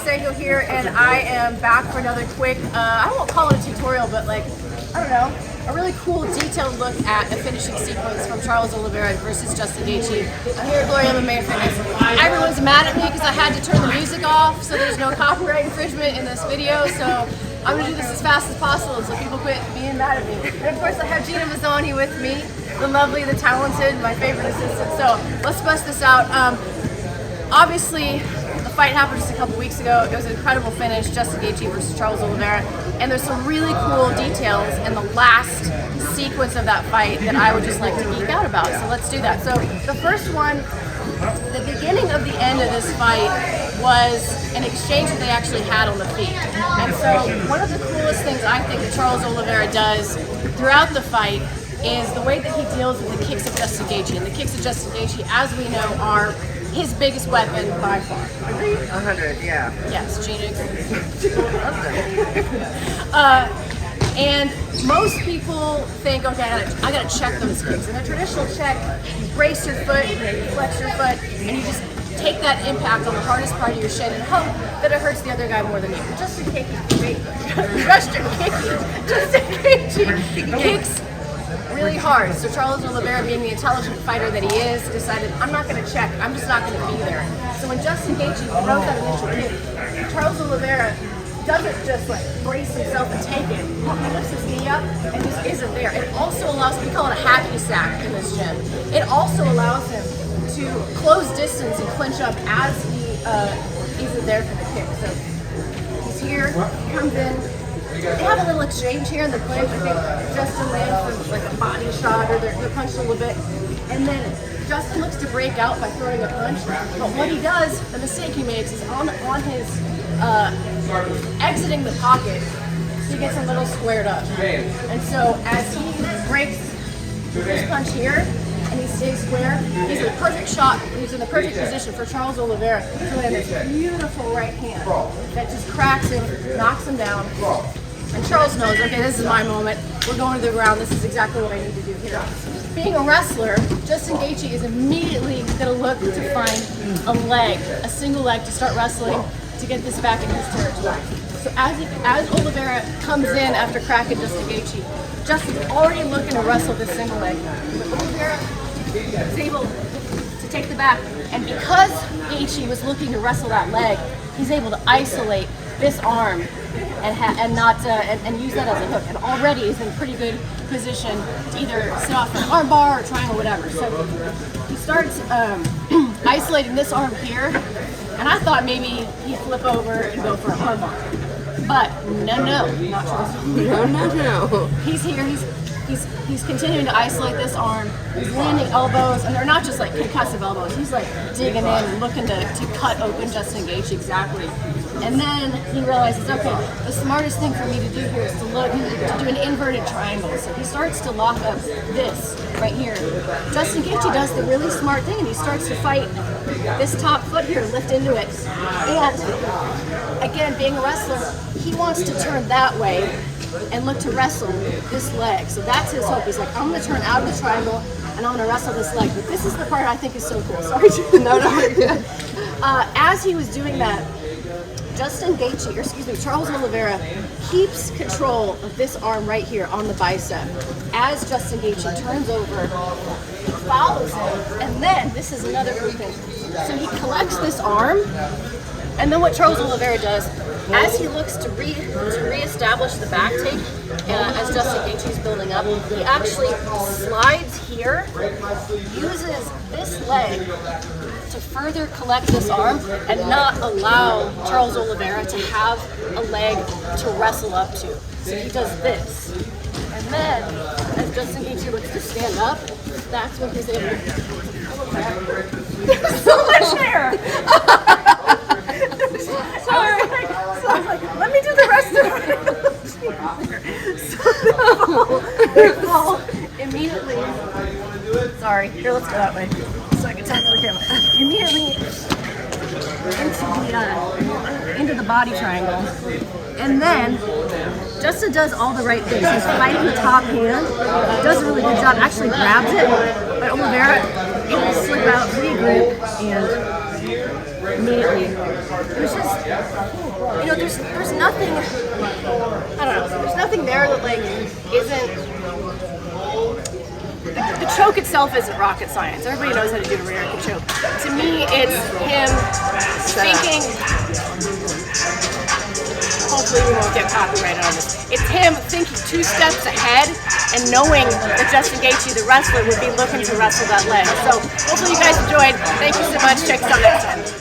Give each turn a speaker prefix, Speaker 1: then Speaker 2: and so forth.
Speaker 1: Sanko here, and I am back for another quick, I won't call it a tutorial, but like, I don't know, a really cool detailed look at a finishing sequence from Charles Oliveira versus Justin Gaethje. I'm here at Glory MMA Fitness. Everyone's mad at me because I had to turn the music off, so there's no copyright infringement in this video, so I'm going to do this as fast as possible so people quit being mad at me. And of course I have Gina Mazzoni with me, the lovely, the talented, my favorite assistant. So let's bust this out. Obviously, the fight happened just a couple weeks ago. It was an incredible finish, Justin Gaethje versus Charles Oliveira. And there's some really cool details in the last sequence of that fight that I would just like to geek out about. So let's do that. So the first one, the beginning of the end of this fight was an exchange that they actually had on the feet. And so one of the coolest things I think that Charles Oliveira does throughout the fight is the way that he deals with the kicks of Justin Gaethje. And the kicks of Justin Gaethje, as we know, are his biggest weapon by far. Agree?
Speaker 2: 100, yeah.
Speaker 1: Yes, Gina agrees. And most people think, okay, I gotta check those kicks. In a traditional check, you brace your foot, you flex your foot, and you just take that impact on the hardest part of your shin and hope that it hurts the other guy more than you. Justin Gaethje kicks really hard. So Charles Oliveira, being the intelligent fighter that he is, decided, I'm not going to check. I'm just not going to be there. So when Justin Gaethje throws that initial kick, Charles Oliveira doesn't just like brace himself and take it. He lifts his knee up and just isn't there. It also allows, we call it a hacky sack in this gym. It also allows him to close distance and clinch up as he isn't there for the kick. So he's here, comes in. They have a little exchange here in the clinch. I think Justin lands for like a body shot, or they're punched a little bit. And then Justin looks to break out by throwing a punch. But what he does, the mistake he makes, is on his exiting the pocket, he gets a little squared up. And so as he breaks his punch here, and he stays square, he's in a perfect shot, he's in the perfect position for Charles Oliveira to land this beautiful right hand that just cracks him, knocks him down. And Charles knows, okay, this is my moment. We're going to the ground. This is exactly what I need to do here. Being a wrestler, Justin Gaethje is immediately going to look to find a leg, a single leg to start wrestling to get this back in his territory. So as Oliveira comes in after cracking Justin Gaethje, Justin's already looking to wrestle this single leg. But Oliveira is able to take the back, and because Gaethje was looking to wrestle that leg, he's able to isolate this arm and use that as a hook, and already is in pretty good position to either sit off an arm bar or triangle, whatever. So he starts isolating this arm here, and I thought maybe he'd flip over and go for an arm bar. But no, not Charles.
Speaker 2: No.
Speaker 1: He's here, he's continuing to isolate this arm. He's landing elbows, and they're not just like concussive elbows. He's like digging in and looking to cut open Justin Gaethje exactly. And then he realizes, okay, the smartest thing for me to do here is to do an inverted triangle. So he starts to lock up this right here. Justin Gaethje does the really smart thing, and he starts to fight this top foot here, lift into it. And again, being a wrestler, he wants to turn that way and look to wrestle this leg. So that's his hope. He's like, I'm going to turn out of the triangle and I'm going to wrestle this leg. But this is the part I think is so cool. Sorry. No. As he was doing that, Charles Oliveira keeps control of this arm right here on the bicep. As Justin Gaethje turns over, he follows him, and then, this is another movement. So he collects this arm, and then what Charles Oliveira does, as he looks to reestablish the back take, as Justin Gaethje is building up, he actually slides here, uses this leg to further collect this arm and not allow Charles Oliveira to have a leg to wrestle up to. So he does this. And then, as Justin Gaethje looks to stand up, that's when he's able to pull it back. There's so much hair! Sorry. So I was like, let me do the rest of it. So they fall immediately. Sorry, here, let's go that way so I can talk to the camera. Immediately into the body triangle. And then Justin does all the right things. He's fighting the top hand, does a really good job, actually grabs it, but Oliveira able to slip out, regroup, and immediately. It was just you know, there's nothing, I don't know, there's nothing there that like isn't, the choke itself isn't rocket science. Everybody knows how to do a rear naked choke. To me, it's him thinking, hopefully we won't get copyrighted on this. It's him thinking 2 steps ahead and knowing that Justin Gaethje, the wrestler, would be looking to wrestle that leg. So hopefully you guys enjoyed. Thank you so much. Check us out next time.